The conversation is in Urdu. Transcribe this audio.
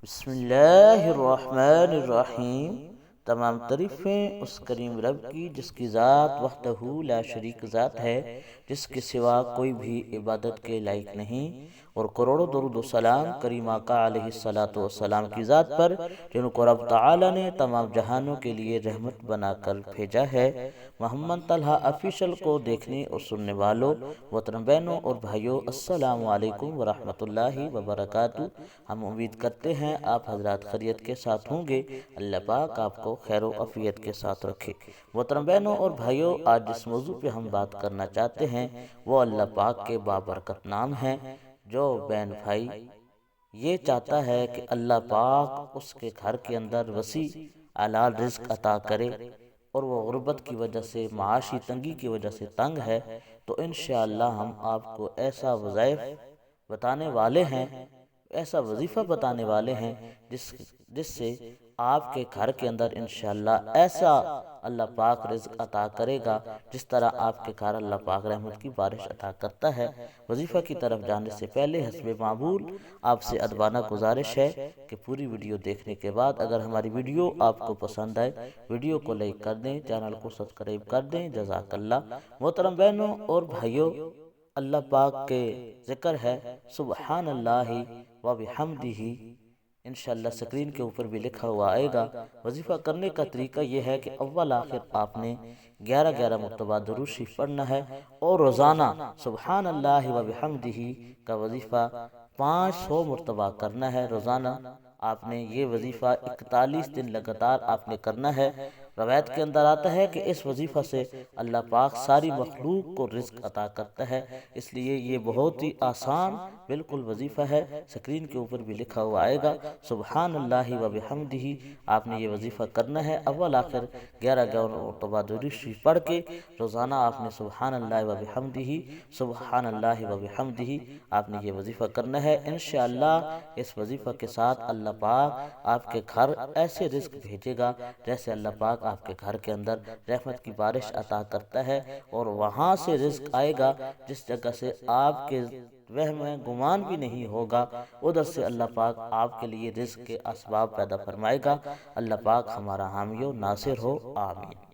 بسم اللہ الرحمن الرحیم۔ تمام تعریفیں اس کریم رب کی جس کی ذات وحدہ لا شریک ذات ہے، جس کے سوا کوئی بھی عبادت کے لائق نہیں، اور کروڑوں درود و سلام کریم آقا علیہ الصلوۃ والسلام کی ذات پر جن کو رب تعالی نے تمام جہانوں کے لیے رحمت بنا کر بھیجا ہے۔ محمد طلحہ آفیشل کو دیکھنے اور سننے والوں وطن بہنوں اور بھائیوں، السلام علیکم ورحمۃ اللہ وبرکاتہ۔ ہم امید کرتے ہیں آپ حضرات خیریت کے ساتھ ہوں گے۔ اللہ پاک آپ کو خیر و عافیت کے ساتھ رکھے۔ محترم بہنوں اور بھائیوں، آج جس موضوع پہ ہم بات کرنا چاہتے ہیں وہ اللہ پاک کے بابرکت نام ہیں۔ جو بہن بھائی یہ چاہتا ہے کہ اللہ پاک اس کے گھر کے اندر وسیع حلال رزق عطا کرے، اور وہ غربت کی وجہ سے، معاشی تنگی کی وجہ سے تنگ ہے، تو انشاءاللہ ہم آپ کو ایسا وظائف بتانے والے ہیں، ایسا وظیفہ بتانے والے ہیں جس سے آپ کے گھر کے اندر انشاءاللہ ایسا اللہ پاک رزق عطا کرے گا جس طرح آپ کے گھر اللہ پاک رحمت کی بارش عطا کرتا ہے۔ وظیفہ کی طرف جانے سے پہلے حسب معمول آپ سے ادبانہ گزارش ہے کہ پوری ویڈیو دیکھنے کے بعد اگر ہماری ویڈیو آپ کو پسند آئے، ویڈیو کو لائک کر دیں، چینل کو سبسکرائب کر دیں، جزاک اللہ۔ محترم بہنوں اور بھائیوں، اللہ پاک کے ذکر ہے سبحان اللہ و بحمدہ، انشاءاللہ سکرین کے اوپر بھی لکھا ہوا آئے گا۔ وظیفہ کرنے کا طریقہ یہ ہے کہ اول آخر آپ نے 11 مرتبہ درود شریف پڑھنا ہے، اور روزانہ سبحان اللہ و بحمدہ کا وظیفہ 500 مرتبہ کرنا ہے۔ روزانہ آپ نے یہ وظیفہ 41 دن لگاتار آپ نے کرنا ہے۔ روایت کے اندر آتا ہے کہ اس وظیفہ سے اللہ پاک ساری مخلوق کو رزق عطا کرتا ہے، اس لیے یہ بہت ہی آسان بالکل وظیفہ ہے۔ سکرین کے اوپر بھی لکھا ہوا آئے گا سبحان اللہ و بحمدہ، آپ نے یہ وظیفہ کرنا ہے۔ اول آخر 11 مرتبہ درود شریف پڑھ کے روزانہ آپ نے سبحان اللہ و بحمدہ، سبحان اللہ و بحمدہ آپ نے یہ وظیفہ کرنا ہے۔ انشاءاللہ اس وظیفہ کے ساتھ اللہ پاک آپ کے گھر ایسے رزق بھیجے گا جیسے اللہ پاک آپ کے گھر کے اندر رحمت کی بارش عطا کرتا ہے، اور وہاں سے رزق آئے گا جس جگہ سے آپ کے وہم گمان بھی نہیں ہوگا، ادھر سے اللہ پاک آپ کے لیے رزق کے اسباب پیدا فرمائے گا۔ اللہ پاک ہمارا حامی و ناصر ہو، آمین۔